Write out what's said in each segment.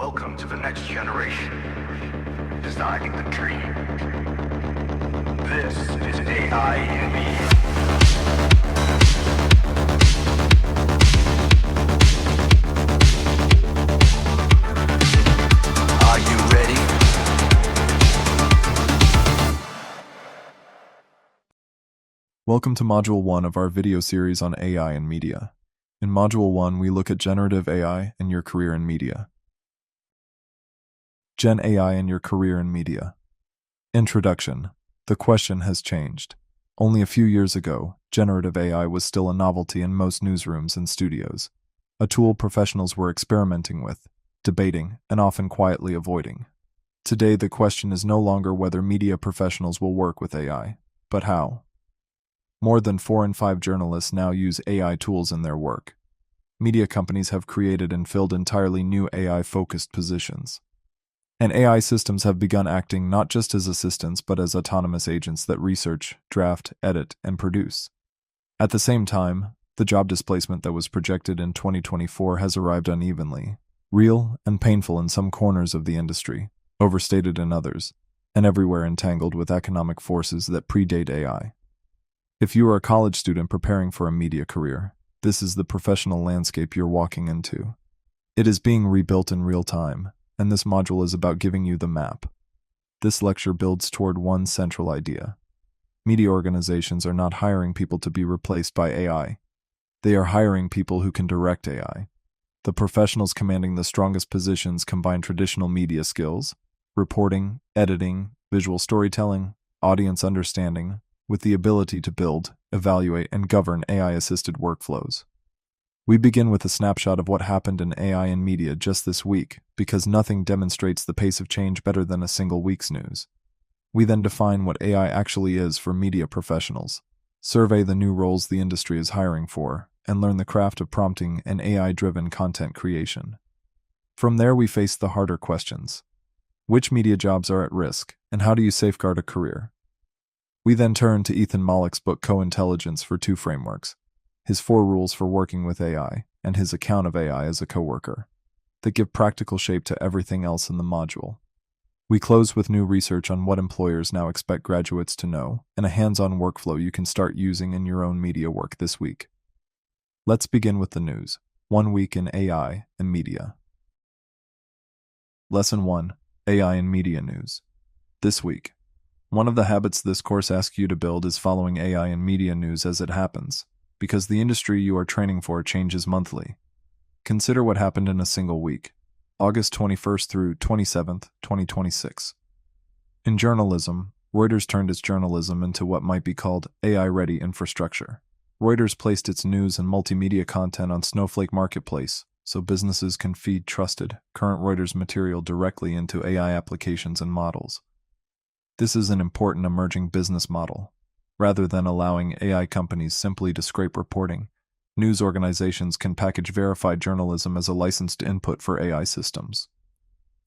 Welcome to the next generation, designing the dream. This is AI and me. Are you ready? Welcome to Module 1 of our video series on AI and media. In Module 1, we look at generative AI and your career in media. Gen AI and your career in media. Introduction. The question has changed. Only a few years ago, generative AI was still a novelty in most newsrooms and studios, a tool professionals were experimenting with, debating, and often quietly avoiding. Today, the question is no longer whether media professionals will work with AI, but how. More than 4 in 5 journalists now use AI tools in their work. Media companies have created and filled entirely new AI-focused positions. And AI systems have begun acting not just as assistants but as autonomous agents that research, draft, edit, and produce. At the same time, the job displacement that was projected in 2024 has arrived unevenly, real and painful in some corners of the industry, overstated in others, and everywhere entangled with economic forces that predate AI. If you are a college student preparing for a media career, this is the professional landscape you're walking into. It is being rebuilt in real time, and this module is about giving you the map. This lecture builds toward one central idea. Media organizations are not hiring people to be replaced by AI. They are hiring people who can direct AI. The professionals commanding the strongest positions combine traditional media skills, reporting, editing, visual storytelling, audience understanding, with the ability to build, evaluate, and govern AI-assisted workflows. We begin with a snapshot of what happened in AI and media just this week, because nothing demonstrates the pace of change better than a single week's news. We then define what AI actually is for media professionals, survey the new roles the industry is hiring for, and learn the craft of prompting and AI-driven content creation. From there, we face the harder questions. Which media jobs are at risk, and how do you safeguard a career? We then turn to Ethan Mollick's book Co-Intelligence for 2 frameworks, his 4 rules for working with AI, and his account of AI as a coworker, that give practical shape to everything else in the module. We close with new research on what employers now expect graduates to know, and a hands-on workflow you can start using in your own media work this week. Let's begin with the news. 1 week in AI and media. Lesson 1. AI and media news. This week. One of the habits this course asks you to build is following AI and media news as it happens, because the industry you are training for changes monthly. Consider what happened in a single week, August 21st through 27th, 2026. In journalism, Reuters turned its journalism into what might be called AI-ready infrastructure. Reuters placed its news and multimedia content on Snowflake Marketplace, so businesses can feed trusted, current Reuters material directly into AI applications and models. This is an important emerging business model. Rather than allowing AI companies simply to scrape reporting, news organizations can package verified journalism as a licensed input for AI systems.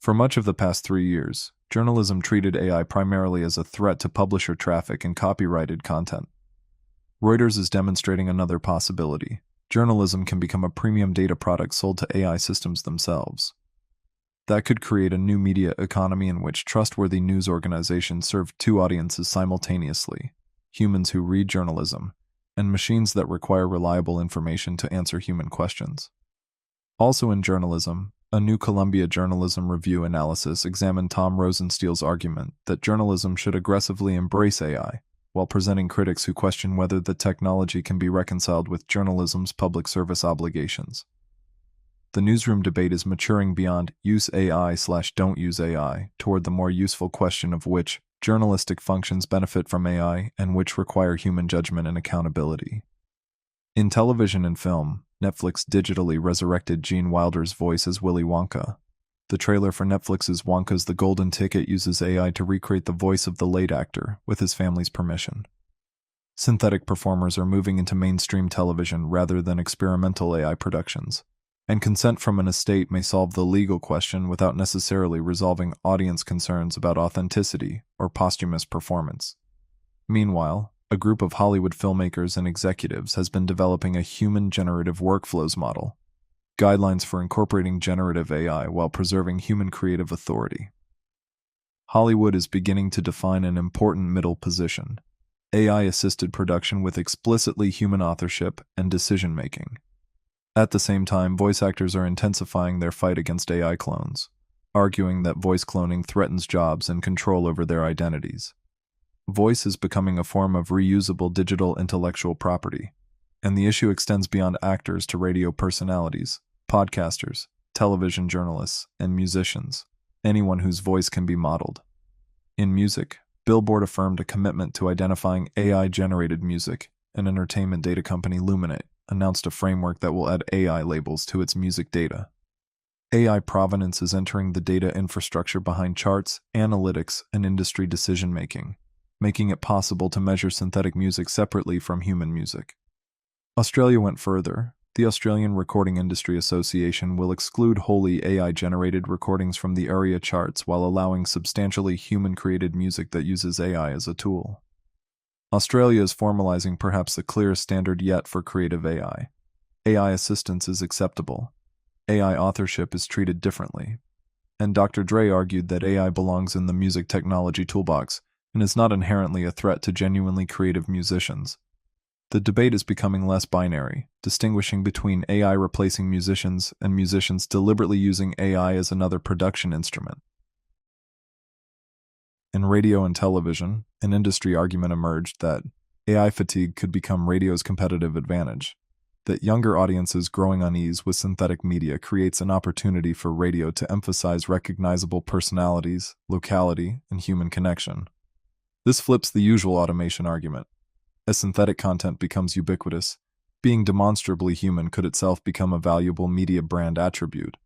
For much of the past 3 years, journalism treated AI primarily as a threat to publisher traffic and copyrighted content. Reuters is demonstrating another possibility. Journalism can become a premium data product sold to AI systems themselves. That could create a new media economy in which trustworthy news organizations serve 2 audiences simultaneously: humans who read journalism, and machines that require reliable information to answer human questions. Also in journalism, a new Columbia Journalism Review analysis examined Tom Rosenstiel's argument that journalism should aggressively embrace AI, while presenting critics who question whether the technology can be reconciled with journalism's public service obligations. The newsroom debate is maturing beyond use AI/don't use AI toward the more useful question of which journalistic functions benefit from AI and which require human judgment and accountability. In television and film, Netflix digitally resurrected Gene Wilder's voice as Willy Wonka. The trailer for Netflix's Wonka's The Golden Ticket uses AI to recreate the voice of the late actor with his family's permission. Synthetic performers are moving into mainstream television rather than experimental AI productions, and consent from an estate may solve the legal question without necessarily resolving audience concerns about authenticity or posthumous performance. Meanwhile, a group of Hollywood filmmakers and executives has been developing a human generative workflows model. Guidelines for incorporating generative AI while preserving human creative authority. Hollywood is beginning to define an important middle position: AI-assisted production with explicitly human authorship and decision-making. At the same time, voice actors are intensifying their fight against AI clones, arguing that voice cloning threatens jobs and control over their identities. Voice is becoming a form of reusable digital intellectual property, and the issue extends beyond actors to radio personalities, podcasters, television journalists, and musicians, anyone whose voice can be modeled. In music, Billboard affirmed a commitment to identifying AI-generated music, and entertainment data company Luminate announced a framework that will add AI labels to its music data. AI provenance is entering the data infrastructure behind charts, analytics, and industry decision-making, making it possible to measure synthetic music separately from human music. Australia went further. The Australian Recording Industry Association will exclude wholly AI-generated recordings from the ARIA charts while allowing substantially human-created music that uses AI as a tool. Australia is formalizing perhaps the clearest standard yet for creative AI. AI assistance is acceptable. AI authorship is treated differently. And Dr. Dre argued that AI belongs in the music technology toolbox and is not inherently a threat to genuinely creative musicians. The debate is becoming less binary, distinguishing between AI replacing musicians and musicians deliberately using AI as another production instrument. In radio and television, an industry argument emerged that AI fatigue could become radio's competitive advantage, that younger audiences growing unease with synthetic media creates an opportunity for radio to emphasize recognizable personalities, locality, and human connection. This flips the usual automation argument. As synthetic content becomes ubiquitous, being demonstrably human could itself become a valuable media brand attribute.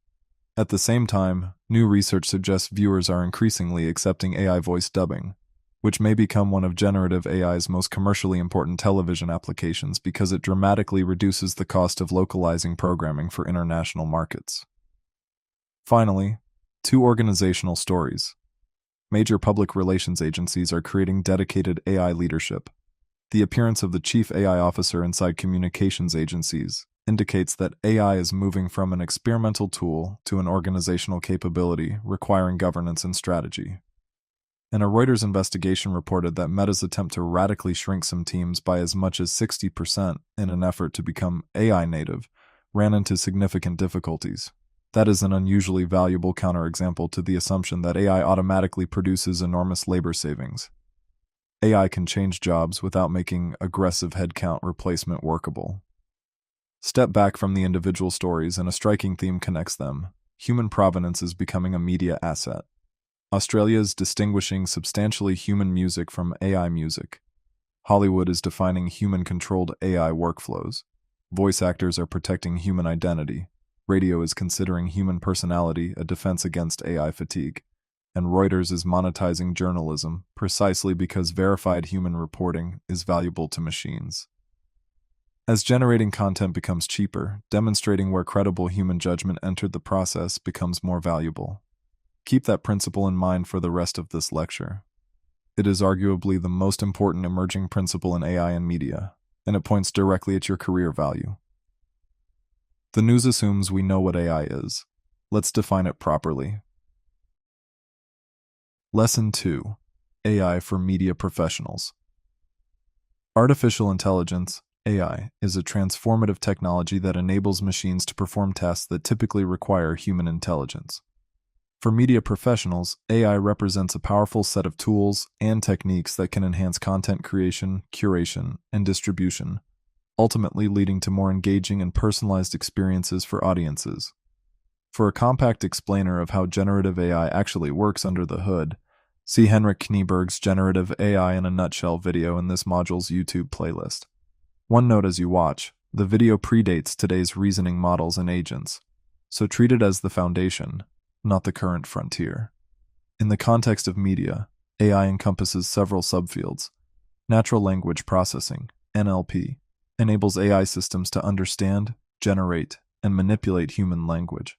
At the same time, new research suggests viewers are increasingly accepting AI voice dubbing, which may become one of generative AI's most commercially important television applications because it dramatically reduces the cost of localizing programming for international markets. Finally, 2 organizational stories. Major public relations agencies are creating dedicated AI leadership. The appearance of the chief AI officer inside communications agencies indicates that AI is moving from an experimental tool to an organizational capability requiring governance and strategy. And a Reuters investigation reported that Meta's attempt to radically shrink some teams by as much as 60% in an effort to become AI native ran into significant difficulties. That is an unusually valuable counterexample to the assumption that AI automatically produces enormous labor savings. AI can change jobs without making aggressive headcount replacement workable. Step back from the individual stories and a striking theme connects them. Human provenance is becoming a media asset. Australia is distinguishing substantially human music from AI music. Hollywood is defining human-controlled AI workflows. Voice actors are protecting human identity. Radio is considering human personality a defense against AI fatigue. And Reuters is monetizing journalism precisely because verified human reporting is valuable to machines. As generating content becomes cheaper, demonstrating where credible human judgment entered the process becomes more valuable. Keep that principle in mind for the rest of this lecture. It is arguably the most important emerging principle in AI and media, and it points directly at your career value. The news assumes we know what AI is. Let's define it properly. Lesson 2: AI for Media Professionals. Artificial intelligence, AI, is a transformative technology that enables machines to perform tasks that typically require human intelligence. For media professionals, AI represents a powerful set of tools and techniques that can enhance content creation, curation, and distribution, ultimately leading to more engaging and personalized experiences for audiences. For a compact explainer of how generative AI actually works under the hood, see Henrik Knieberg's Generative AI in a Nutshell video in this module's YouTube playlist. One note as you watch: the video predates today's reasoning models and agents, so treat it as the foundation, not the current frontier. In the context of media, AI encompasses several subfields. Natural language processing, NLP, enables AI systems to understand, generate, and manipulate human language.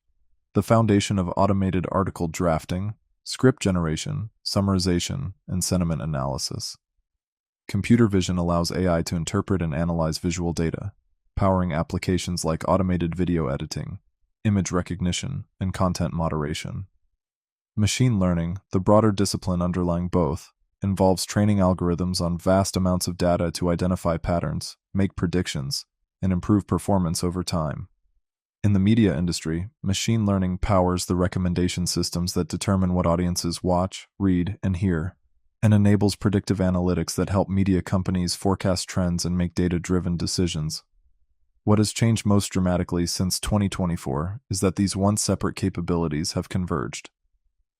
The foundation of automated article drafting, script generation, summarization, and sentiment analysis. Computer vision allows AI to interpret and analyze visual data, powering applications like automated video editing, image recognition, and content moderation. Machine learning, the broader discipline underlying both, involves training algorithms on vast amounts of data to identify patterns, make predictions, and improve performance over time. In the media industry, machine learning powers the recommendation systems that determine what audiences watch, read, and hear, and enables predictive analytics that help media companies forecast trends and make data-driven decisions. What has changed most dramatically since 2024 is that these once separate capabilities have converged.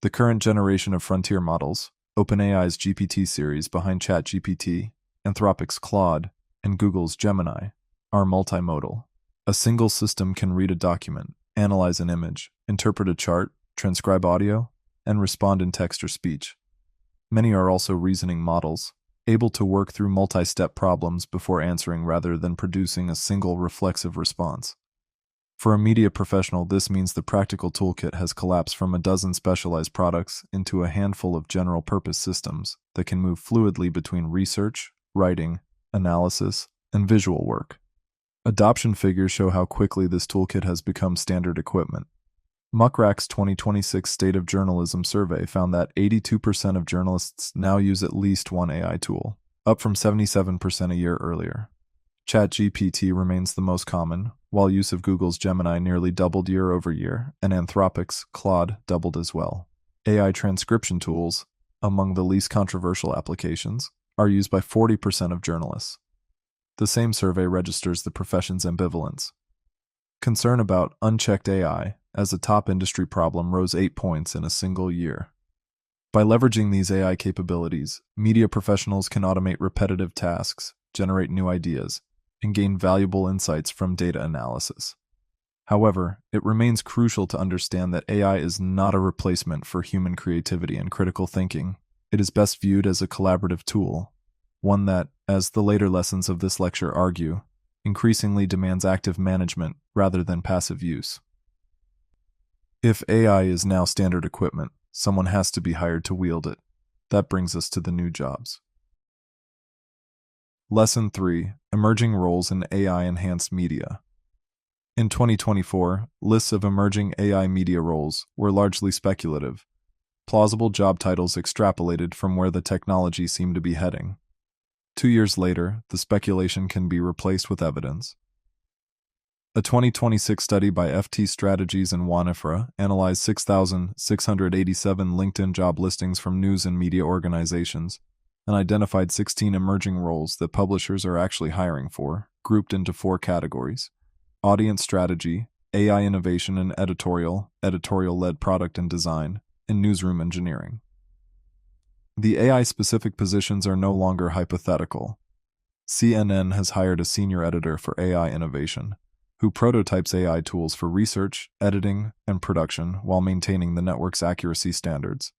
The current generation of frontier models, OpenAI's GPT series behind ChatGPT, Anthropic's Claude, and Google's Gemini, are multimodal. A single system can read a document, analyze an image, interpret a chart, transcribe audio, and respond in text or speech. Many are also reasoning models, able to work through multi-step problems before answering rather than producing a single reflexive response. For a media professional, this means the practical toolkit has collapsed from a dozen specialized products into a handful of general-purpose systems that can move fluidly between research, writing, analysis, and visual work. Adoption figures show how quickly this toolkit has become standard equipment. Muckrak's 2026 State of Journalism survey found that 82% of journalists now use at least one AI tool, up from 77% a year earlier. ChatGPT remains the most common, while use of Google's Gemini nearly doubled year over year, and Anthropic's Claude doubled as well. AI transcription tools, among the least controversial applications, are used by 40% of journalists. The same survey registers the profession's ambivalence. Concern about unchecked AI as a top industry problem rose 8 points in a single year. By leveraging these AI capabilities, media professionals can automate repetitive tasks, generate new ideas, and gain valuable insights from data analysis. However, it remains crucial to understand that AI is not a replacement for human creativity and critical thinking. It is best viewed as a collaborative tool, one that, as the later lessons of this lecture argue, increasingly demands active management rather than passive use. If AI is now standard equipment, someone has to be hired to wield it. That brings us to the new jobs. Lesson 3: Emerging Roles in AI-Enhanced Media. In 2024, lists of emerging AI media roles were largely speculative, plausible job titles extrapolated from where the technology seemed to be heading. 2 years later, the speculation can be replaced with evidence. A 2026 study by FT Strategies and Wanifra analyzed 6,687 LinkedIn job listings from news and media organizations and identified 16 emerging roles that publishers are actually hiring for, grouped into 4 categories: audience strategy, AI innovation and editorial-led product and design, and newsroom engineering. The AI-specific positions are no longer hypothetical. CNN has hired a senior editor for AI innovation, who prototypes AI tools for research, editing, and production while maintaining the network's accuracy standards.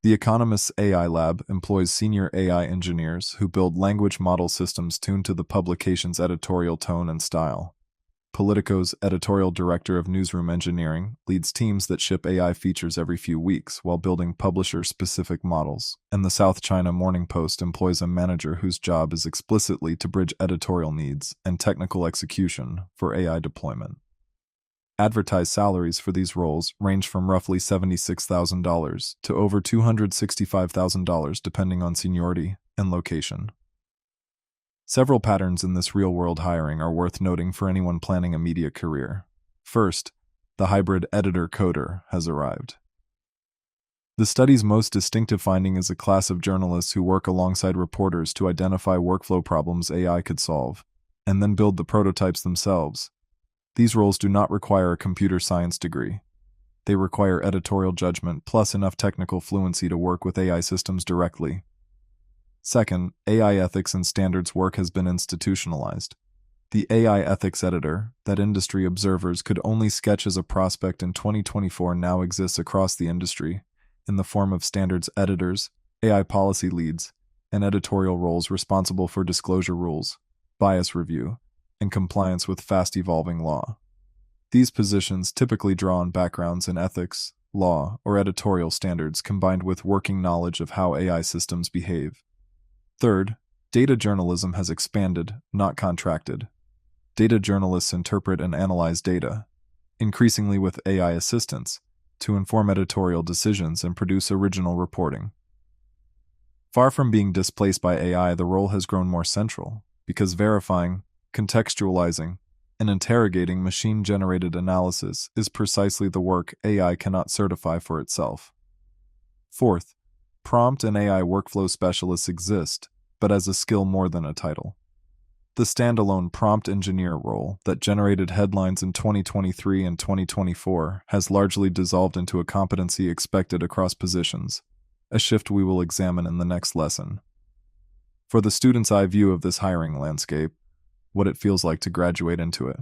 The Economist's AI Lab employs senior AI engineers who build language model systems tuned to the publication's editorial tone and style. Politico's editorial director of newsroom engineering leads teams that ship AI features every few weeks while building publisher-specific models, and the South China Morning Post employs a manager whose job is explicitly to bridge editorial needs and technical execution for AI deployment. Advertised salaries for these roles range from roughly $76,000 to over $265,000 depending on seniority and location. Several patterns in this real-world hiring are worth noting for anyone planning a media career. First, the hybrid editor-coder has arrived. The study's most distinctive finding is a class of journalists who work alongside reporters to identify workflow problems AI could solve, and then build the prototypes themselves. These roles do not require a computer science degree. They require editorial judgment plus enough technical fluency to work with AI systems directly. Second, AI ethics and standards work has been institutionalized. The AI ethics editor that industry observers could only sketch as a prospect in 2024 now exists across the industry in the form of standards editors, AI policy leads, and editorial roles responsible for disclosure rules, bias review, and compliance with fast-evolving law. These positions typically draw on backgrounds in ethics, law, or editorial standards combined with working knowledge of how AI systems behave. Third, data journalism has expanded, not contracted. Data journalists interpret and analyze data, increasingly with AI assistants, to inform editorial decisions and produce original reporting. Far from being displaced by AI, the role has grown more central, because verifying, contextualizing, and interrogating machine-generated analysis is precisely the work AI cannot certify for itself. Fourth, prompt and AI workflow specialists exist, but as a skill more than a title. The standalone prompt engineer role that generated headlines in 2023 and 2024 has largely dissolved into a competency expected across positions, a shift we will examine in the next lesson. For the student's eye view of this hiring landscape, what it feels like to graduate into it.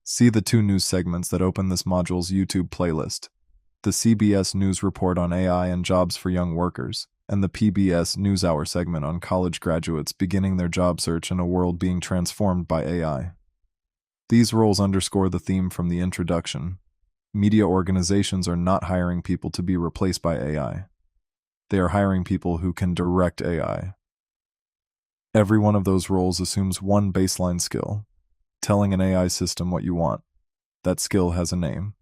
See the 2 news segments that open this module's YouTube playlist: the CBS News report on AI and jobs for young workers, and the PBS NewsHour segment on college graduates beginning their job search in a world being transformed by AI. These roles underscore the theme from the introduction. Media organizations are not hiring people to be replaced by AI. They are hiring people who can direct AI. Every one of those roles assumes one baseline skill: telling an AI system what you want. That skill has a name.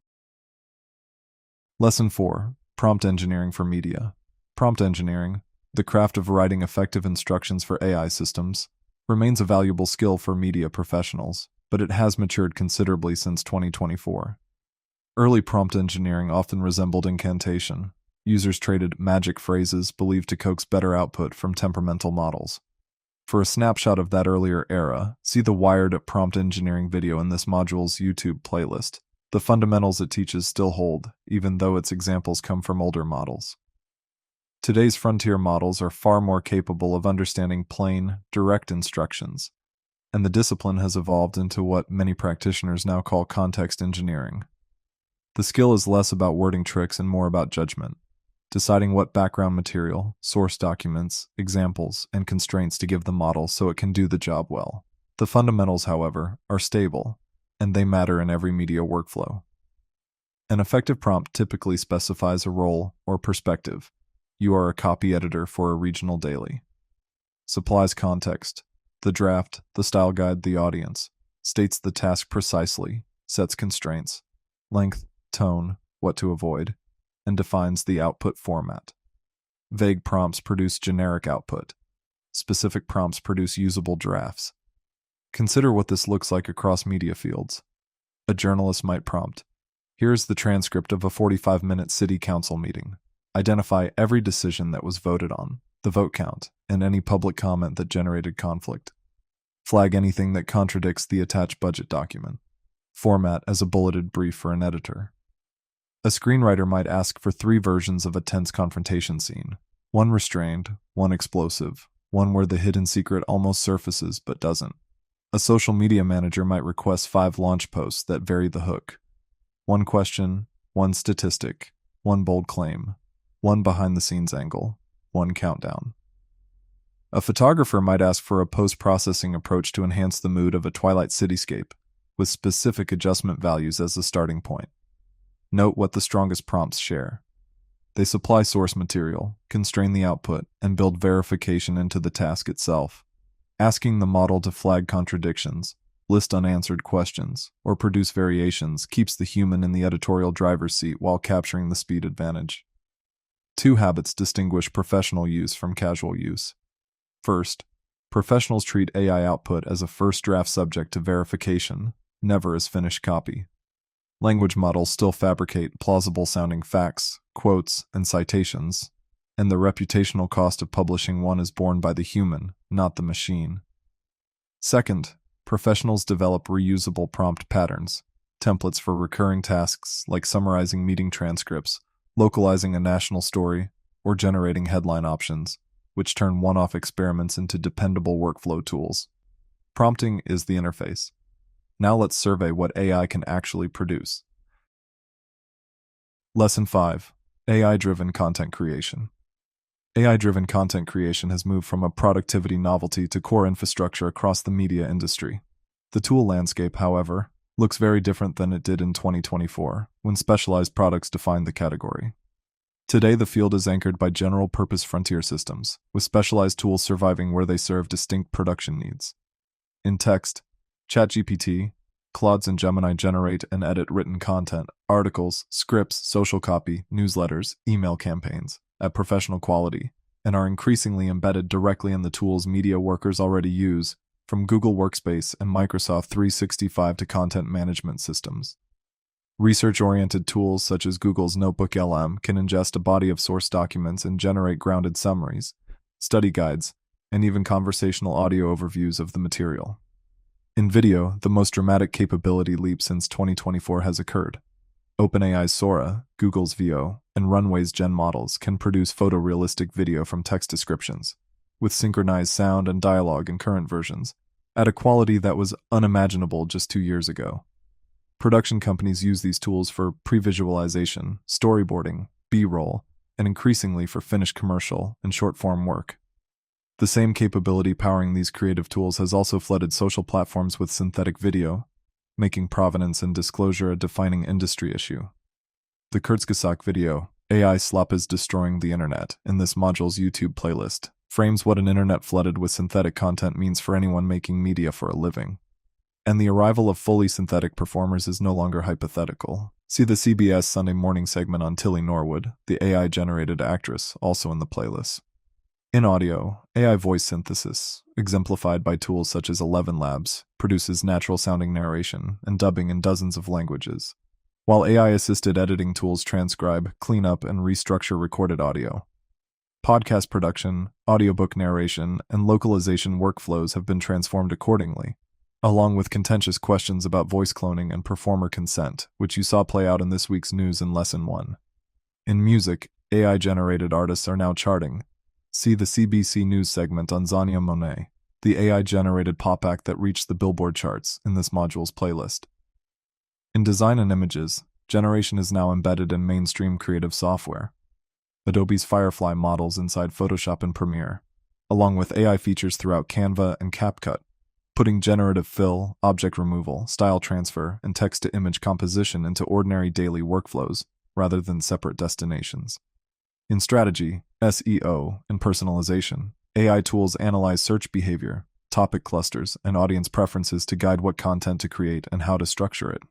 Lesson 4. Prompt engineering for media. Prompt engineering, the craft of writing effective instructions for AI systems, remains a valuable skill for media professionals, but it has matured considerably since 2024. Early prompt engineering often resembled incantation. Users traded magic phrases believed to coax better output from temperamental models. For a snapshot of that earlier era, see the Wired prompt engineering video in this module's YouTube playlist. The fundamentals it teaches still hold, even though its examples come from older models. Today's frontier models are far more capable of understanding plain, direct instructions, and the discipline has evolved into what many practitioners now call context engineering. The skill is less about wording tricks and more about judgment, deciding what background material, source documents, examples, and constraints to give the model so it can do the job well. The fundamentals, however, are stable, and they matter in every media workflow. An effective prompt typically specifies a role or perspective. You are a copy editor for a regional daily. Supplies context, the draft, the style guide, the audience, states the task precisely, sets constraints, length, tone, what to avoid, and defines the output format. Vague prompts produce generic output. Specific prompts produce usable drafts. Consider what this looks like across media fields. A journalist might prompt, "Here's the transcript of a 45-minute city council meeting. Identify every decision that was voted on, the vote count, and any public comment that generated conflict. Flag anything that contradicts the attached budget document. Format as a bulleted brief for an editor." A screenwriter might ask for 3 versions of a tense confrontation scene: one restrained, one explosive, one where the hidden secret almost surfaces but doesn't. A social media manager might request 5 launch posts that vary the hook: one question, one statistic, one bold claim, one behind-the-scenes angle, one countdown. A photographer might ask for a post-processing approach to enhance the mood of a twilight cityscape, with specific adjustment values as the starting point. Note what the strongest prompts share. They supply source material, constrain the output, and build verification into the task itself. Asking the model to flag contradictions, list unanswered questions, or produce variations keeps the human in the editorial driver's seat while capturing the speed advantage. 2 habits distinguish professional use from casual use. First, professionals treat AI output as a first draft subject to verification, never as finished copy. Language models still fabricate plausible-sounding facts, quotes, and citations, and the reputational cost of publishing one is borne by the human, not the machine. Second, professionals develop reusable prompt patterns, templates for recurring tasks like summarizing meeting transcripts, localizing a national story, or generating headline options, which turn one-off experiments into dependable workflow tools. Prompting is the interface. Now let's survey what AI can actually produce. Lesson 5. AI-driven content creation. AI-driven content creation has moved from a productivity novelty to core infrastructure across the media industry. The tool landscape, however, looks very different than it did in 2024, when specialized products defined the category. Today, the field is anchored by general-purpose frontier systems, with specialized tools surviving where they serve distinct production needs. In text, ChatGPT, Claude and Gemini generate and edit written content, articles, scripts, social copy, newsletters, email campaigns at professional quality, and are increasingly embedded directly in the tools media workers already use, from Google Workspace and Microsoft 365 to content management systems. Research-oriented tools such as Google's Notebook LM can ingest a body of source documents and generate grounded summaries, study guides, and even conversational audio overviews of the material. In video, the most dramatic capability leap since 2024 has occurred. OpenAI's Sora, Google's VO, and Runway's Gen models can produce photorealistic video from text descriptions, with synchronized sound and dialogue in current versions, at a quality that was unimaginable just 2 years ago. Production companies use these tools for pre-visualization, storyboarding, B-roll, and increasingly for finished commercial and short-form work. The same capability powering these creative tools has also flooded social platforms with synthetic video, making provenance and disclosure a defining industry issue. The Kurzgesagt video, AI Slop is Destroying the Internet, in this module's YouTube playlist, frames what an internet flooded with synthetic content means for anyone making media for a living. And the arrival of fully synthetic performers is no longer hypothetical. See the CBS Sunday Morning segment on Tilly Norwood, the AI-generated actress, also in the playlist. In audio, AI voice synthesis, exemplified by tools such as 11 Labs, produces natural-sounding narration and dubbing in dozens of languages, while AI-assisted editing tools transcribe, clean up, and restructure recorded audio. Podcast production, audiobook narration, and localization workflows have been transformed accordingly, along with contentious questions about voice cloning and performer consent, which you saw play out in this week's news in Lesson 1. In music, AI-generated artists are now charting. See the CBC News segment on Zania Monet, the AI-generated pop act that reached the Billboard charts, in this module's playlist. In design and images, generation is now embedded in mainstream creative software. Adobe's Firefly models inside Photoshop and Premiere, along with AI features throughout Canva and CapCut, putting generative fill, object removal, style transfer, and text-to-image composition into ordinary daily workflows, rather than separate destinations. In strategy, SEO, and personalization, AI tools analyze search behavior, topic clusters, and audience preferences to guide what content to create and how to structure it.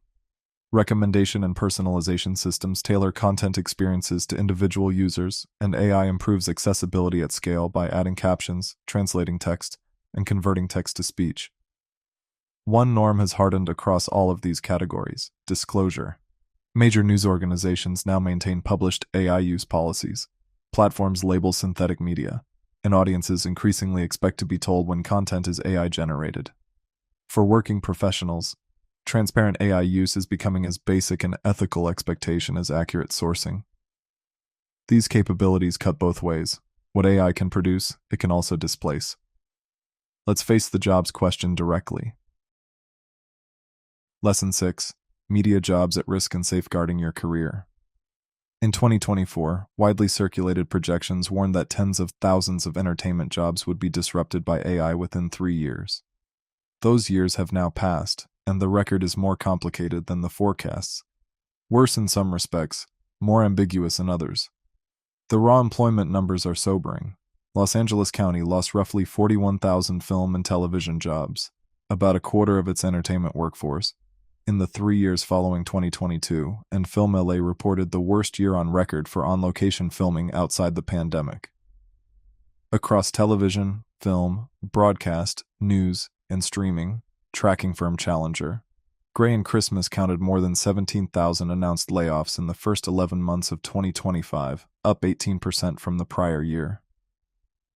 Recommendation and personalization systems tailor content experiences to individual users, and AI improves accessibility at scale by adding captions, translating text, and converting text to speech. One norm has hardened across all of these categories: disclosure. Major news organizations now maintain published AI use policies. Platforms label synthetic media, and audiences increasingly expect to be told when content is AI-generated. For working professionals, transparent AI use is becoming as basic an ethical expectation as accurate sourcing. These capabilities cut both ways. What AI can produce, it can also displace. Let's face the jobs question directly. Lesson 6. Media jobs at risk and safeguarding your career. In 2024, widely circulated projections warned that tens of thousands of entertainment jobs would be disrupted by AI within 3 years. Those years have now passed, and the record is more complicated than the forecasts. Worse in some respects, more ambiguous in others. The raw employment numbers are sobering. Los Angeles County lost roughly 41,000 film and television jobs, about a quarter of its entertainment workforce, in the 3 years following 2022, and Film LA reported the worst year on record for on-location filming outside the pandemic. Across television, film, broadcast, news, and streaming, tracking firm Challenger, Gray and Christmas counted more than 17,000 announced layoffs in the first 11 months of 2025, up 18% from the prior year.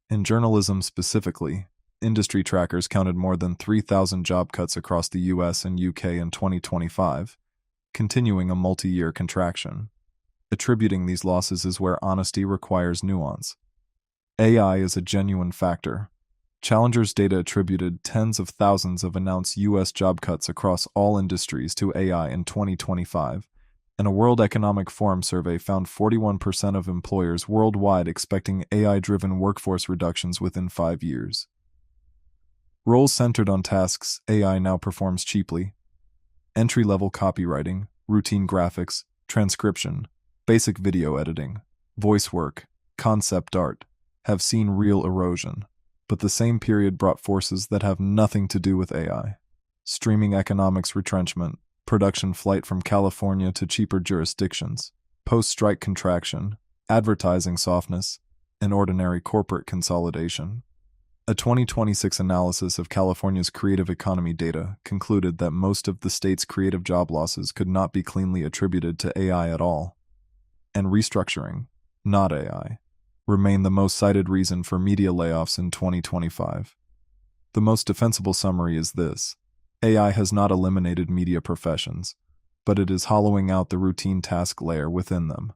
In journalism specifically, industry trackers counted more than 3,000 job cuts across the US and UK in 2025, continuing a multi-year contraction. Attributing these losses is where honesty requires nuance. AI is a genuine factor. Challenger's data attributed tens of thousands of announced US job cuts across all industries to AI in 2025, and a World Economic Forum survey found 41% of employers worldwide expecting AI-driven workforce reductions within 5 years. Roles centered on tasks AI now performs cheaply: entry-level copywriting, routine graphics, transcription, basic video editing, voice work, concept art, have seen real erosion, but the same period brought forces that have nothing to do with AI. streaming economics retrenchment, production flight from California to cheaper jurisdictions, post-strike contraction, advertising softness, and ordinary corporate consolidation. A 2026 analysis of California's creative economy data concluded that most of the state's creative job losses could not be cleanly attributed to AI at all. And restructuring, not AI, remain the most cited reason for media layoffs in 2025. The most defensible summary is this: AI has not eliminated media professions, but it is hollowing out the routine task layer within them.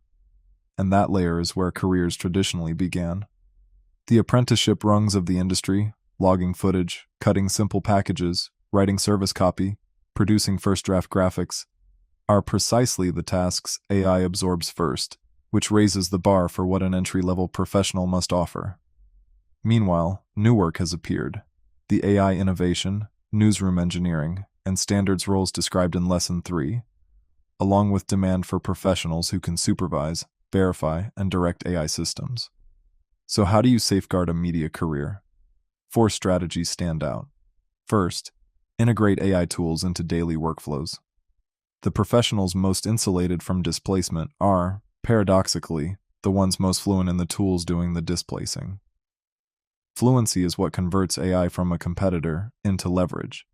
And that layer is where careers traditionally began. The apprenticeship rungs of the industry, logging footage, cutting simple packages, writing service copy, producing first draft graphics, are precisely the tasks AI absorbs first, which raises the bar for what an entry-level professional must offer. Meanwhile, new work has appeared: the AI innovation, newsroom engineering, and standards roles described in Lesson 3, along with demand for professionals who can supervise, verify, and direct AI systems. So how do you safeguard a media career? 4 strategies stand out. First, integrate AI tools into daily workflows. The professionals most insulated from displacement are, paradoxically, the ones most fluent in the tools doing the displacing. Fluency is what converts AI from a competitor into leverage.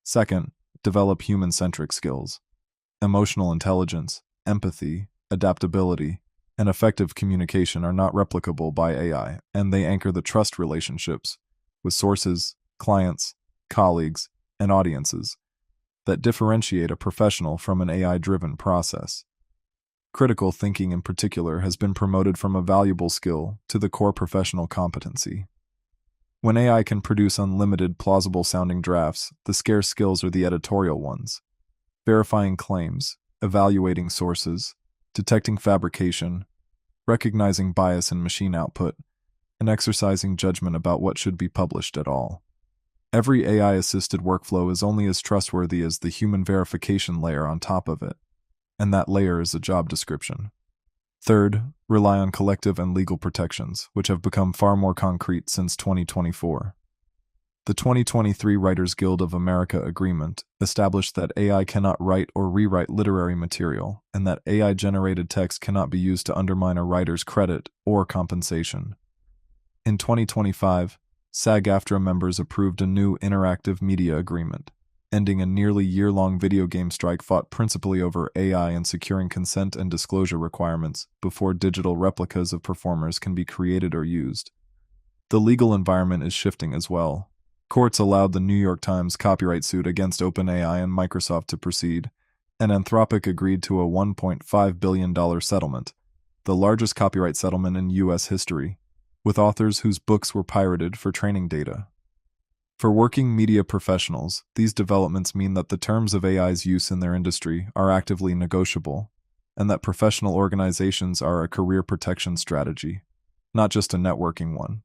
Second, develop human-centric skills. Emotional intelligence, empathy, adaptability, and effective communication are not replicable by AI, and they anchor the trust relationships with sources, clients, colleagues, and audiences that differentiate a professional from an AI-driven process. Critical thinking in particular has been promoted from a valuable skill to the core professional competency. When AI can produce unlimited plausible-sounding drafts, the scarce skills are the editorial ones: verifying claims, evaluating sources, detecting fabrication, recognizing bias in machine output, and exercising judgment about what should be published at all. Every AI-assisted workflow is only as trustworthy as the human verification layer on top of it, and that layer is a job description. Third, rely on collective and legal protections, which have become far more concrete since 2024. The 2023 Writers Guild of America Agreement established that AI cannot write or rewrite literary material, and that AI-generated text cannot be used to undermine a writer's credit or compensation. In 2025, SAG-AFTRA members approved a new interactive media agreement, ending a nearly year-long video game strike fought principally over AI and securing consent and disclosure requirements before digital replicas of performers can be created or used. The legal environment is shifting as well. Courts allowed the New York Times copyright suit against OpenAI and Microsoft to proceed, and Anthropic agreed to a $1.5 billion settlement, the largest copyright settlement in U.S. history, with authors whose books were pirated for training data. For working media professionals, these developments mean that the terms of AI's use in their industry are actively negotiable, and that professional organizations are a career protection strategy, not just a networking one.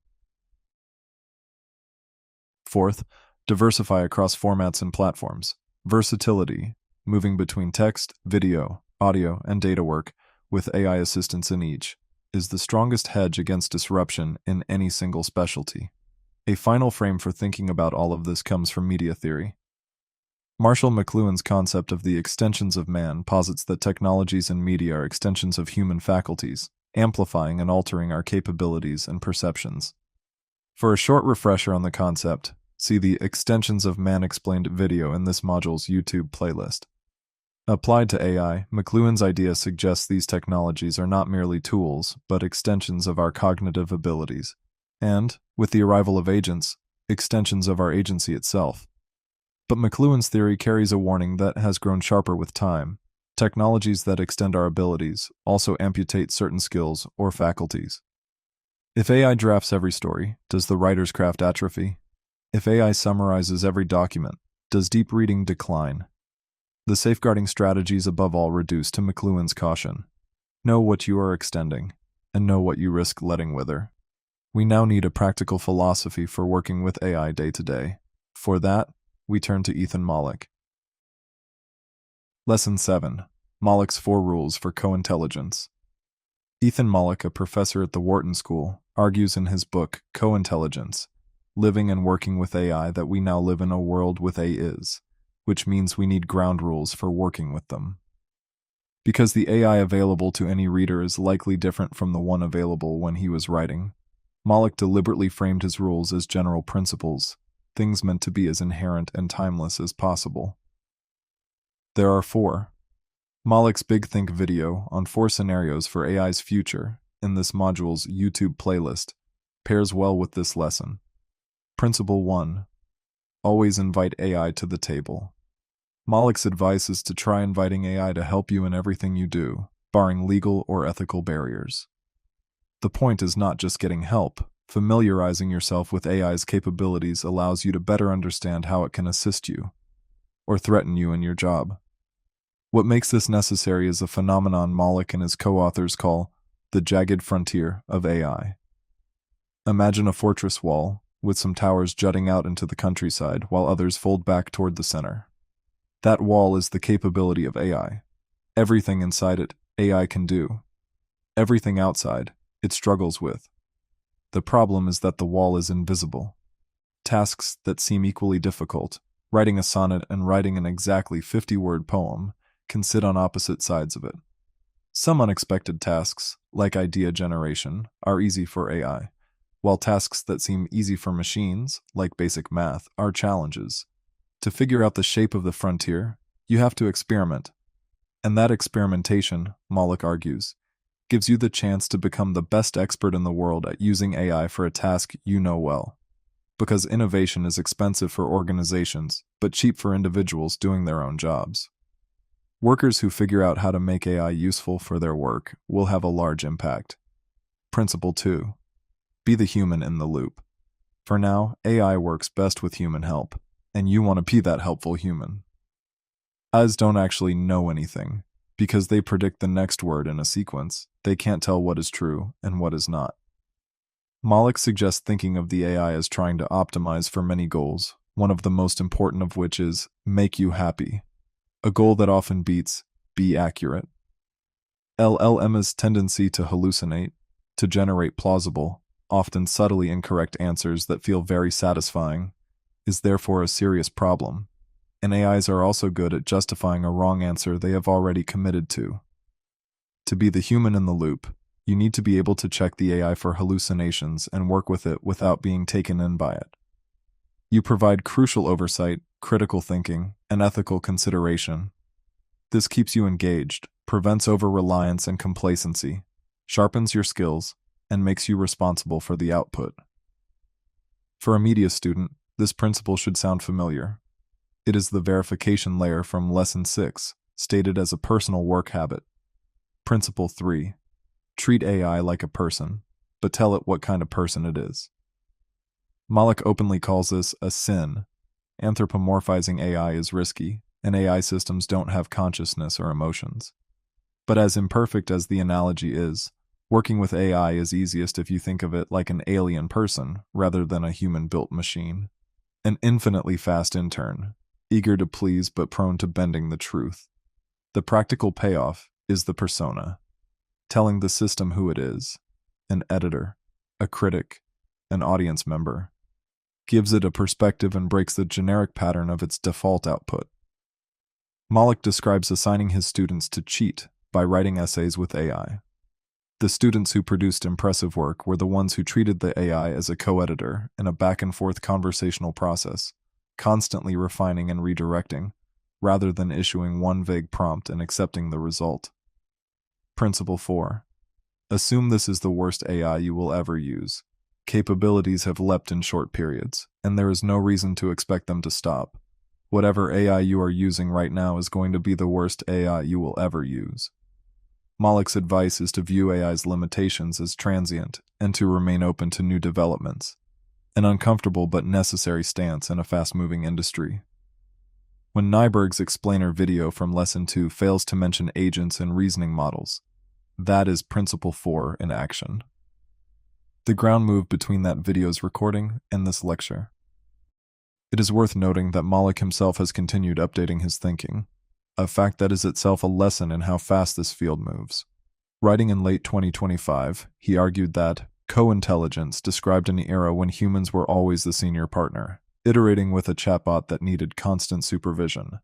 Fourth, diversify across formats and platforms. Versatility, moving between text, video, audio, and data work, with AI assistance in each, is the strongest hedge against disruption in any single specialty. A final frame for thinking about all of this comes from media theory. Marshall McLuhan's concept of the extensions of man posits that technologies and media are extensions of human faculties, amplifying and altering our capabilities and perceptions. For a short refresher on the concept, see the Extensions of Man Explained video in this module's YouTube playlist. Applied to AI, McLuhan's idea suggests these technologies are not merely tools, but extensions of our cognitive abilities, and, with the arrival of agents, extensions of our agency itself. But McLuhan's theory carries a warning that has grown sharper with time. Technologies that extend our abilities also amputate certain skills or faculties. If AI drafts every story, does the writer's craft atrophy? If AI summarizes every document, does deep reading decline? The safeguarding strategies above all reduce to McLuhan's caution. Know what you are extending, and know what you risk letting wither. We now need a practical philosophy for working with AI day to day. For that, we turn to Ethan Mollick. Lesson 7. Mollick's 4 Rules for Co-Intelligence. Ethan Mollick, a professor at the Wharton School, argues in his book Co-Intelligence, Living and Working with AI, that we now live in a world with AIs, which means we need ground rules for working with them. Because the AI available to any reader is likely different from the one available when he was writing, Moloch deliberately framed his rules as general principles, things meant to be as inherent and timeless as possible. There are 4. Moloch's Big Think video on 4 scenarios for AI's future in this module's YouTube playlist pairs well with this lesson. Principle 1. Always invite AI to the table. Moloch's advice is to try inviting AI to help you in everything you do, barring legal or ethical barriers. The point is not just getting help. Familiarizing yourself with AI's capabilities allows you to better understand how it can assist you or threaten you in your job. What makes this necessary is a phenomenon Moloch and his co-authors call the jagged frontier of AI. Imagine a fortress wall with some towers jutting out into the countryside while others fold back toward the center. That wall is the capability of AI. Everything inside it, AI can do. Everything outside, it struggles with. The problem is that the wall is invisible. Tasks that seem equally difficult, writing a sonnet and writing an exactly 50-word poem, can sit on opposite sides of it. Some unexpected tasks, like idea generation, are easy for AI, while tasks that seem easy for machines, like basic math, are challenges. To figure out the shape of the frontier, you have to experiment. And that experimentation, Moloch argues, gives you the chance to become the best expert in the world at using AI for a task you know well. Because innovation is expensive for organizations, but cheap for individuals doing their own jobs. Workers who figure out how to make AI useful for their work will have a large impact. Principle 2. Be the human in the loop. For now, AI works best with human help, and you want to be that helpful human. AIs don't actually know anything. Because they predict the next word in a sequence, they can't tell what is true and what is not. Moloch suggests thinking of the AI as trying to optimize for many goals, one of the most important of which is make you happy, a goal that often beats be accurate. LLM's tendency to hallucinate, to generate plausible, often subtly incorrect answers that feel very satisfying, is therefore a serious problem. And AIs are also good at justifying a wrong answer they have already committed to. To be the human in the loop, you need to be able to check the AI for hallucinations and work with it without being taken in by it. You provide crucial oversight, critical thinking, and ethical consideration. This keeps you engaged, prevents over-reliance and complacency, sharpens your skills, and makes you responsible for the output. For a media student, this principle should sound familiar. It is the verification layer from Lesson 6, stated as a personal work habit. Principle 3. Treat AI like a person, but tell it what kind of person it is. Moloch openly calls this a sin. Anthropomorphizing AI is risky, and AI systems don't have consciousness or emotions. But as imperfect as the analogy is, working with AI is easiest if you think of it like an alien person rather than a human-built machine. An infinitely fast intern, eager to please but prone to bending the truth. The practical payoff is the persona, telling the system who it is, an editor, a critic, an audience member, gives it a perspective and breaks the generic pattern of its default output. Moloch describes assigning his students to cheat by writing essays with AI. The students who produced impressive work were the ones who treated the AI as a co-editor in a back-and-forth conversational process, constantly refining and redirecting, rather than issuing one vague prompt and accepting the result. Principle 4. Assume this is the worst AI you will ever use. Capabilities have leapt in short periods, and there is no reason to expect them to stop. Whatever AI you are using right now is going to be the worst AI you will ever use. Moloch's advice is to view AI's limitations as transient and to remain open to new developments, an uncomfortable but necessary stance in a fast-moving industry. When Nyberg's explainer video from Lesson 2 fails to mention agents and reasoning models, that is Principle 4 in action. The ground move between that video's recording and this lecture. It is worth noting that Moloch himself has continued updating his thinking, a fact that is itself a lesson in how fast this field moves. Writing in late 2025, he argued that co-intelligence described an era when humans were always the senior partner. iterating with a chatbot that needed constant supervision.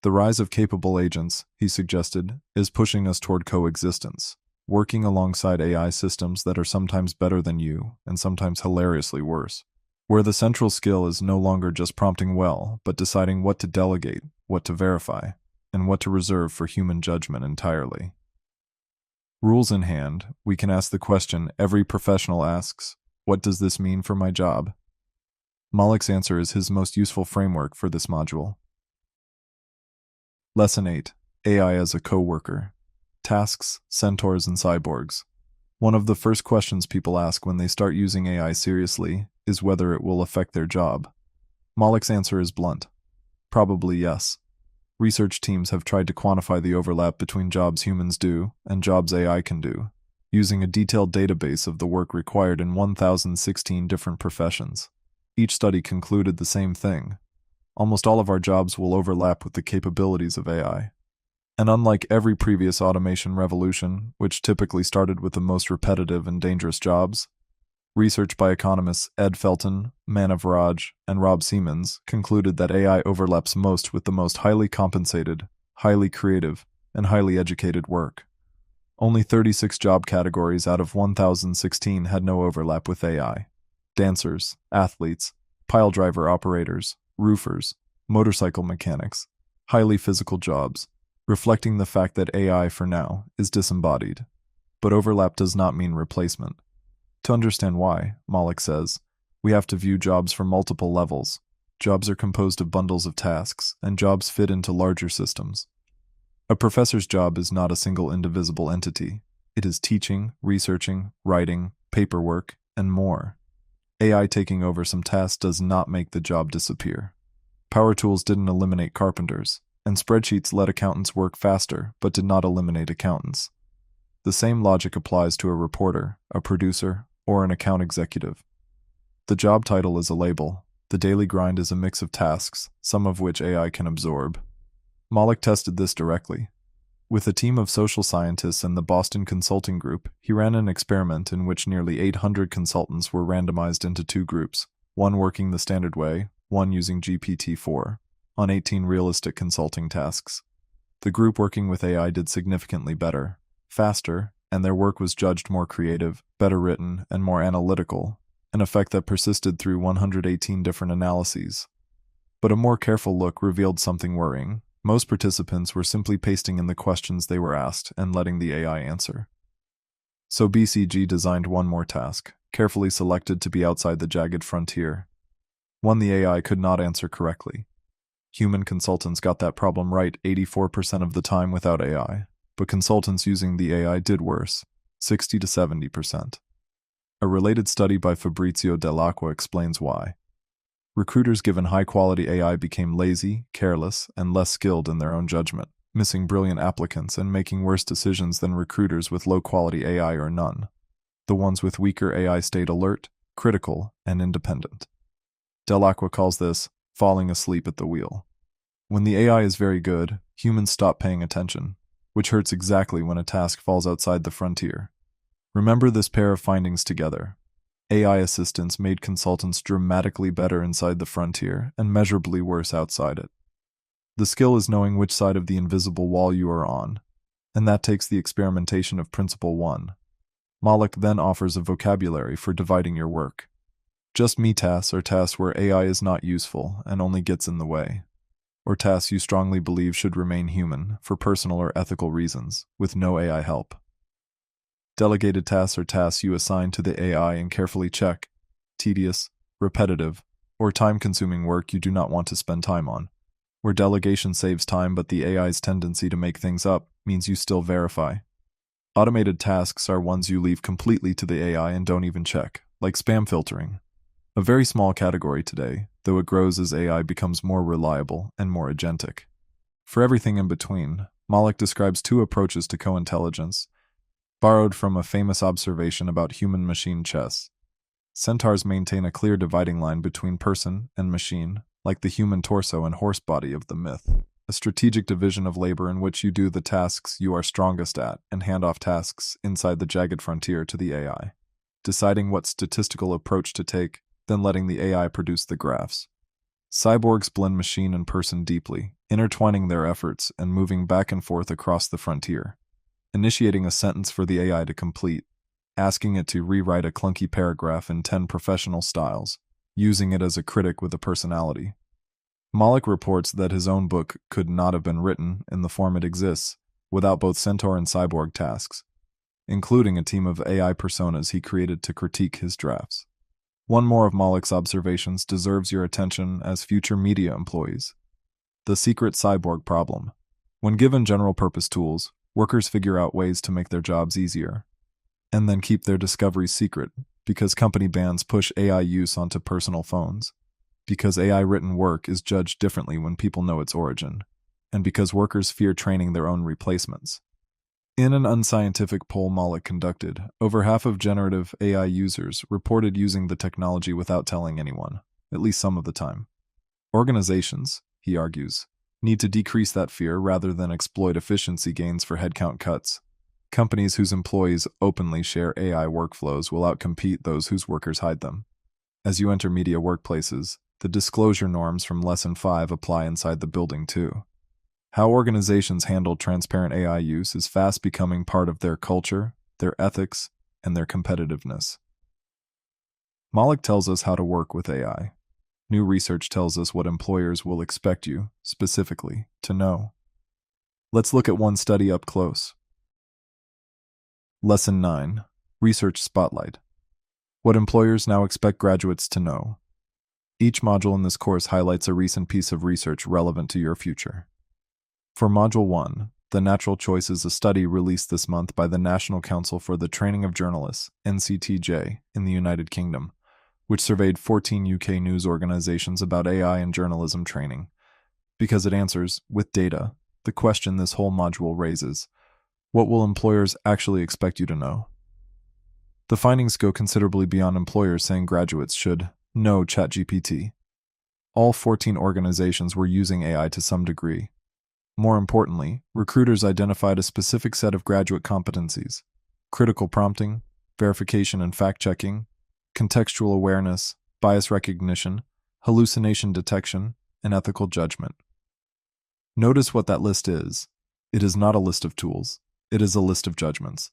The rise of capable agents, he suggested, is pushing us toward coexistence, working alongside AI systems that are sometimes better than you and sometimes hilariously worse, where the central skill is no longer just prompting well, but deciding what to delegate, what to verify, and what to reserve for human judgment entirely. Rules in hand, we can ask the question every professional asks, what does this mean for my job? Malik's answer is his most useful framework for this module. Lesson 8. AI as a co-worker. Tasks, centaurs, and cyborgs. One of the first questions people ask when they start using AI seriously is whether it will affect their job. Malik's answer is blunt. Probably yes. Research teams have tried to quantify the overlap between jobs humans do and jobs AI can do, using a detailed database of the work required in 1,016 different professions. Each study concluded the same thing. Almost all of our jobs will overlap with the capabilities of AI. And unlike every previous automation revolution, which typically started with the most repetitive and dangerous jobs, research by economists Ed Felten, Manav Raj, and Rob Siemens concluded that AI overlaps most with the most highly compensated, highly creative, and highly educated work. Only 36 job categories out of 1,016 had no overlap with AI. Dancers, athletes, pile driver operators, roofers, motorcycle mechanics, highly physical jobs, reflecting the fact that AI, for now, is disembodied. But overlap does not mean replacement. To understand why, Malik says, we have to view jobs from multiple levels. Jobs are composed of bundles of tasks, and jobs fit into larger systems. A professor's job is not a single indivisible entity. It is teaching, researching, writing, paperwork, and more. AI taking over some tasks does not make the job disappear. Power tools didn't eliminate carpenters, and spreadsheets let accountants work faster, but did not eliminate accountants. The same logic applies to a reporter, a producer, or an account executive. The job title is a label. The daily grind is a mix of tasks, some of which AI can absorb. Malik tested this directly. With a team of social scientists and the Boston Consulting Group, he ran an experiment in which nearly 800 consultants were randomized into two groups, one working the standard way, one using GPT-4, on 18 realistic consulting tasks. The group working with AI did significantly better, faster, and their work was judged more creative, better written, and more analytical, an effect that persisted through 118 different analyses. But a more careful look revealed something worrying. Most participants were simply pasting in the questions they were asked and letting the AI answer. So BCG designed one more task, carefully selected to be outside the jagged frontier. One the AI could not answer correctly. Human consultants got that problem right 84% of the time without AI, but consultants using the AI did worse, 60 to 70%. A related study by Fabrizio Dell'Acqua explains why. Recruiters given high-quality AI became lazy, careless, and less skilled in their own judgment, missing brilliant applicants and making worse decisions than recruiters with low-quality AI or none. The ones with weaker AI stayed alert, critical, and independent. Dell'Acqua calls this falling asleep at the wheel. When the AI is very good, humans stop paying attention, which hurts exactly when a task falls outside the frontier. Remember this pair of findings together. AI assistants made consultants dramatically better inside the frontier and measurably worse outside it. The skill is knowing which side of the invisible wall you are on, and that takes the experimentation of Principle 1. Malik then offers a vocabulary for dividing your work. Just me tasks are tasks where AI is not useful and only gets in the way, or tasks you strongly believe should remain human for personal or ethical reasons, with no AI help. Delegated tasks are tasks you assign to the AI and carefully check, tedious, repetitive, or time-consuming work you do not want to spend time on, where delegation saves time but the AI's tendency to make things up means you still verify. Automated tasks are ones you leave completely to the AI and don't even check, like spam filtering. A very small category today, though it grows as AI becomes more reliable and more agentic. For everything in between, Malik describes two approaches to co-intelligence, borrowed from a famous observation about human-machine chess. Centaurs maintain a clear dividing line between person and machine, like the human torso and horse body of the myth, a strategic division of labor in which you do the tasks you are strongest at and hand off tasks inside the jagged frontier to the AI. Deciding what statistical approach to take, then letting the AI produce the graphs. Cyborgs blend machine and person deeply, intertwining their efforts and moving back and forth across the frontier. Initiating a sentence for the AI to complete, asking it to rewrite a clunky paragraph in 10 professional styles, using it as a critic with a personality. Malik reports that his own book could not have been written in the form it exists without both Centaur and Cyborg tasks, including a team of AI personas he created to critique his drafts. One more of Malik's observations deserves your attention as future media employees. The secret cyborg problem. When given general-purpose tools, workers figure out ways to make their jobs easier, and then keep their discoveries secret because company bans push AI use onto personal phones, because AI-written work is judged differently when people know its origin, and because workers fear training their own replacements. In an unscientific poll Malik conducted, over half of generative AI users reported using the technology without telling anyone, at least some of the time. Organizations, he argues, need to decrease that fear rather than exploit efficiency gains for headcount cuts. Companies whose employees openly share AI workflows will outcompete those whose workers hide them. As you enter media workplaces, the disclosure norms from Lesson 5 apply inside the building too. How organizations handle transparent AI use is fast becoming part of their culture, their ethics, and their competitiveness. Malik tells us how to work with AI. New research tells us what employers will expect you, specifically, to know. Let's look at one study up close. Lesson 9. Research Spotlight. What employers now expect graduates to know. Each module in this course highlights a recent piece of research relevant to your future. For Module 1, The Natural Choice is a study released this month by the National Council for the Training of Journalists, NCTJ, in the United Kingdom, which surveyed 14 UK news organizations about AI and journalism training, because it answers, with data, the question this whole module raises: what will employers actually expect you to know? The findings go considerably beyond employers saying graduates should know ChatGPT. All 14 organizations were using AI to some degree. More importantly, recruiters identified a specific set of graduate competencies: critical prompting, verification and fact-checking, contextual awareness, bias recognition, hallucination detection, and ethical judgment. Notice what that list is. It is not a list of tools. It is a list of judgments.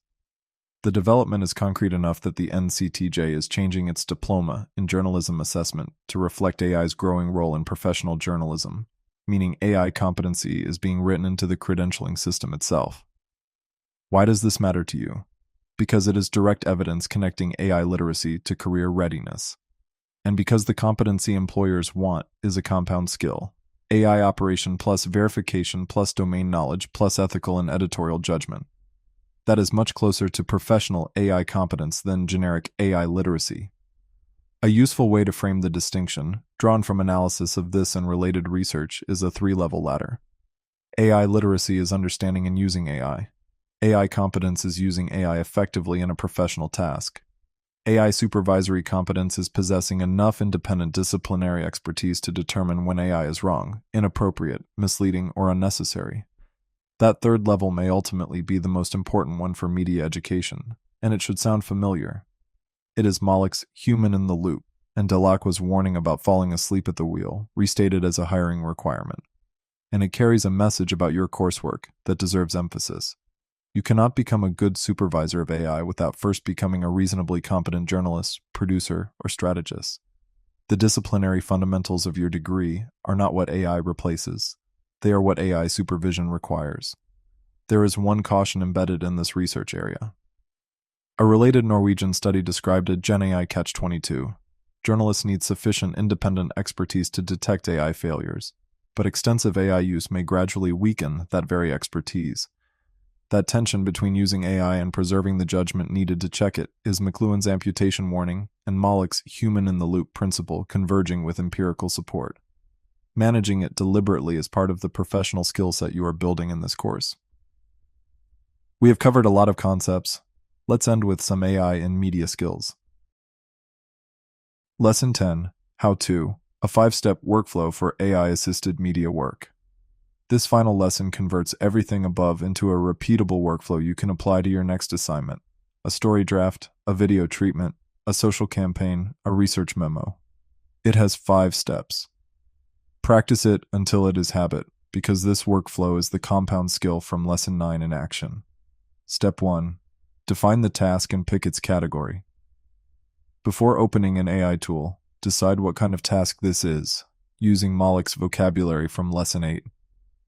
The development is concrete enough that the NCTJ is changing its diploma in journalism assessment to reflect AI's growing role in professional journalism, meaning AI competency is being written into the credentialing system itself. Why does this matter to you? Because it is direct evidence connecting AI literacy to career readiness. And because the competency employers want is a compound skill: AI operation plus verification plus domain knowledge plus ethical and editorial judgment. That is much closer to professional AI competence than generic AI literacy. A useful way to frame the distinction, drawn from analysis of this and related research, is a three-level ladder. AI literacy is understanding and using AI. AI competence is using AI effectively in a professional task. AI supervisory competence is possessing enough independent disciplinary expertise to determine when AI is wrong, inappropriate, misleading, or unnecessary. That third level may ultimately be the most important one for media education, and it should sound familiar. It is Malik's human in the loop, and Delacroix's warning about falling asleep at the wheel, restated as a hiring requirement. And it carries a message about your coursework that deserves emphasis. You cannot become a good supervisor of AI without first becoming a reasonably competent journalist, producer, or strategist. The disciplinary fundamentals of your degree are not what AI replaces. They are what AI supervision requires. There is one caution embedded in this research area. A related Norwegian study described a Gen AI catch-22. Journalists need sufficient independent expertise to detect AI failures, but extensive AI use may gradually weaken that very expertise. That tension between using AI and preserving the judgment needed to check it is McLuhan's amputation warning and Malik's human-in-the-loop principle converging with empirical support. Managing it deliberately is part of the professional skill set you are building in this course. We have covered a lot of concepts. Let's end with some AI in media skills. Lesson 10, How To, a 5-step workflow for AI-assisted media work. This final lesson converts everything above into a repeatable workflow you can apply to your next assignment: a story draft, a video treatment, a social campaign, a research memo. It has 5 steps. Practice it until it is habit, because this workflow is the compound skill from Lesson 9 in action. Step 1. Define the task and pick its category. Before opening an AI tool, decide what kind of task this is, using Malik's vocabulary from Lesson 8.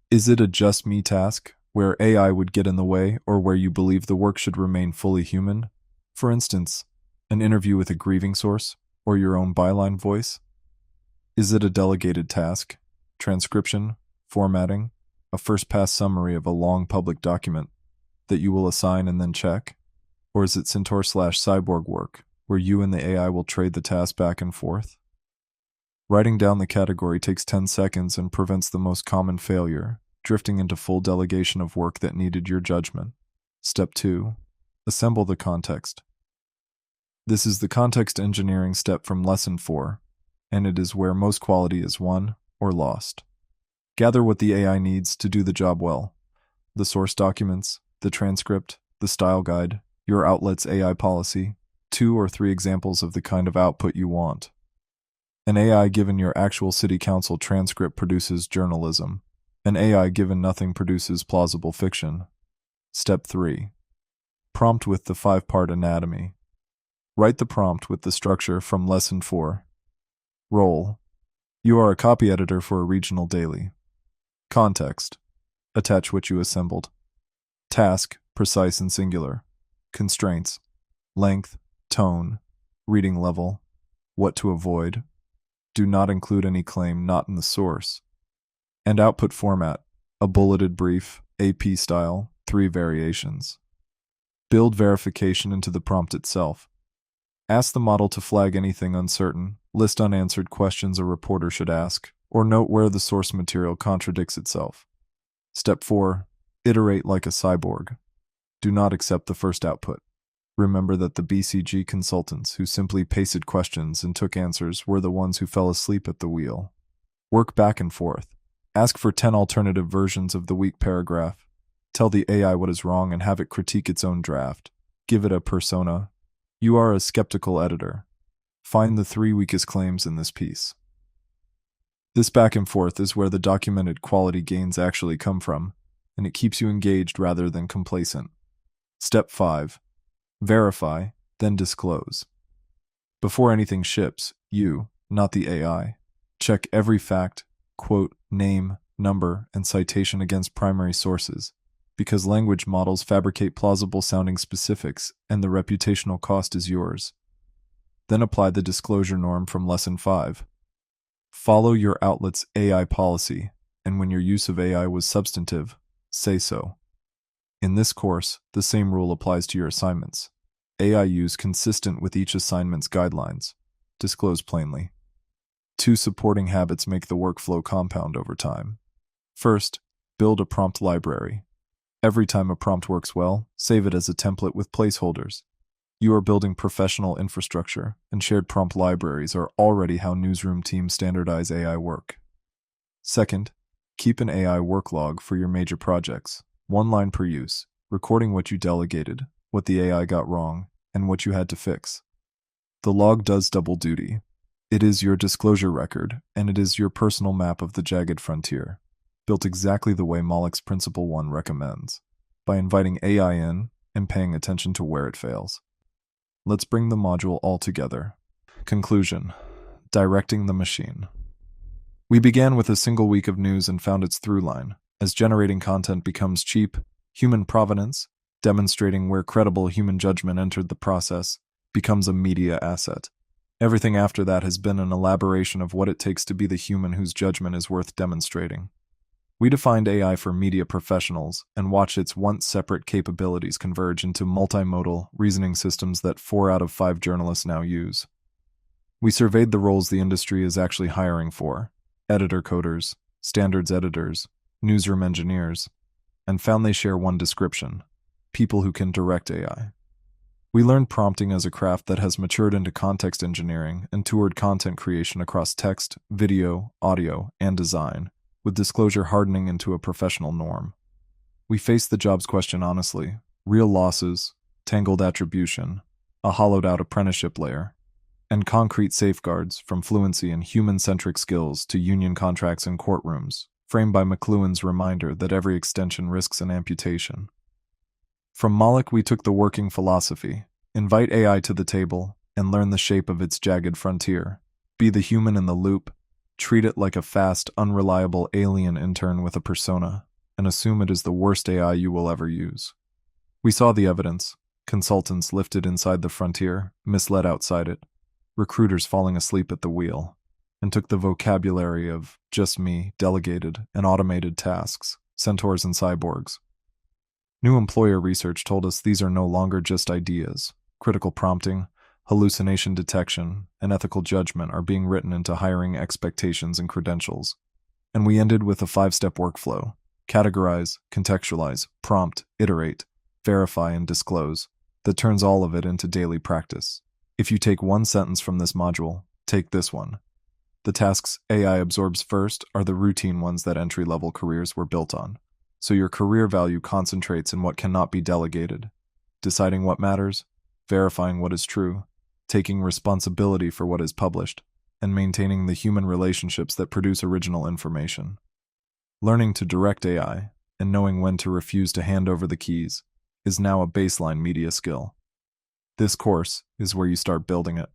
Is it a just me task, where AI would get in the way, or where you believe the work should remain fully human? For instance, an interview with a grieving source, or your own byline voice? Is it a delegated task, transcription, formatting, a first-pass summary of a long public document that you will assign and then check? Or is it Centaur/Cyborg work, where you and the AI will trade the task back and forth? Writing down the category takes 10 seconds and prevents the most common failure, drifting into full delegation of work that needed your judgment. Step 2. Assemble the context. This is the context engineering step from Lesson 4, and it is where most quality is won or lost. Gather what the AI needs to do the job well: the source documents, the transcript, the style guide, your outlet's AI policy, 2 or 3 examples of the kind of output you want. An AI given your actual city council transcript produces journalism. An AI given nothing produces plausible fiction. Step 3. Prompt with the 5-part anatomy. Write the prompt with the structure from Lesson 4. Role: you are a copy editor for a regional daily. Context: attach what you assembled. Task: precise and singular. Constraints: length, tone, reading level, what to avoid. Do not include any claim not in the source. And output format: a bulleted brief, AP style, 3 variations. Build verification into the prompt itself. Ask the model to flag anything uncertain, list unanswered questions a reporter should ask, or note where the source material contradicts itself. Step 4. Iterate like a cyborg. Do not accept the first output. Remember that the BCG consultants who simply pasted questions and took answers were the ones who fell asleep at the wheel. Work back and forth. Ask for 10 alternative versions of the weak paragraph. Tell the AI what is wrong and have it critique its own draft. Give it a persona. You are a skeptical editor. Find the 3 weakest claims in this piece. This back and forth is where the documented quality gains actually come from, and it keeps you engaged rather than complacent. Step 5. Verify, then disclose. Before anything ships, you, not the AI, check every fact, quote, name, number, and citation against primary sources, because language models fabricate plausible-sounding specifics, and the reputational cost is yours. Then apply the disclosure norm from Lesson 5. Follow your outlet's AI policy, and when your use of AI was substantive, say so. In this course, the same rule applies to your assignments. AI use consistent with each assignment's guidelines. Disclose plainly. 2 supporting habits make the workflow compound over time. First, build a prompt library. Every time a prompt works well, save it as a template with placeholders. You are building professional infrastructure, and shared prompt libraries are already how newsroom teams standardize AI work. Second, keep an AI work log for your major projects. 1 line per use, recording what you delegated, what the AI got wrong, and what you had to fix. The log does double duty. It is your disclosure record, and it is your personal map of the jagged frontier, built exactly the way Malik's Principle 1 recommends, by inviting AI in and paying attention to where it fails. Let's bring the module all together. Conclusion: directing the machine. We began with a single week of news and found its through line. As generating content becomes cheap, human provenance, demonstrating where credible human judgment entered the process, becomes a media asset. Everything after that has been an elaboration of what it takes to be the human whose judgment is worth demonstrating. We defined AI for media professionals and watched its once separate capabilities converge into multimodal reasoning systems that 4 out of 5 journalists now use. We surveyed the roles the industry is actually hiring for: editor coders, standards editors, newsroom engineers, and found they share one description: people who can direct AI. We learned prompting as a craft that has matured into context engineering and toured content creation across text, video, audio, and design, with disclosure hardening into a professional norm. We faced the job's question honestly: real losses, tangled attribution, a hollowed-out apprenticeship layer, and concrete safeguards from fluency in human-centric skills to union contracts in courtrooms, framed by McLuhan's reminder that every extension risks an amputation. From Moloch we took the working philosophy: invite AI to the table and learn the shape of its jagged frontier. Be the human in the loop, treat it like a fast, unreliable alien intern with a persona, and assume it is the worst AI you will ever use. We saw the evidence: consultants lifted inside the frontier, misled outside it, recruiters falling asleep at the wheel, and took the vocabulary of just me, delegated, and automated tasks, centaurs and cyborgs. New employer research told us these are no longer just ideas. Critical prompting, hallucination detection, and ethical judgment are being written into hiring expectations and credentials. And we ended with a 5-step workflow: categorize, contextualize, prompt, iterate, verify, and disclose, that turns all of it into daily practice. If you take one sentence from this module, take this one: the tasks AI absorbs first are the routine ones that entry-level careers were built on. So your career value concentrates in what cannot be delegated: deciding what matters, verifying what is true, taking responsibility for what is published, and maintaining the human relationships that produce original information. Learning to direct AI and knowing when to refuse to hand over the keys is now a baseline media skill. This course is where you start building it.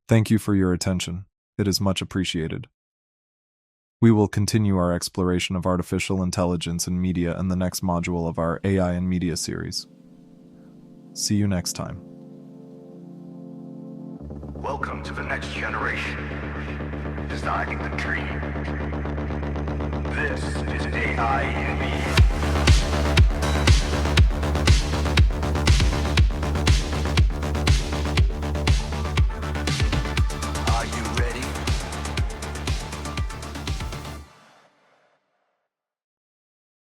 Thank you for your attention. It is much appreciated. We will continue our exploration of artificial intelligence in media in the next module of our AI and Media series. See you next time. Welcome to the next generation. Designing the dream. This is AI and Media.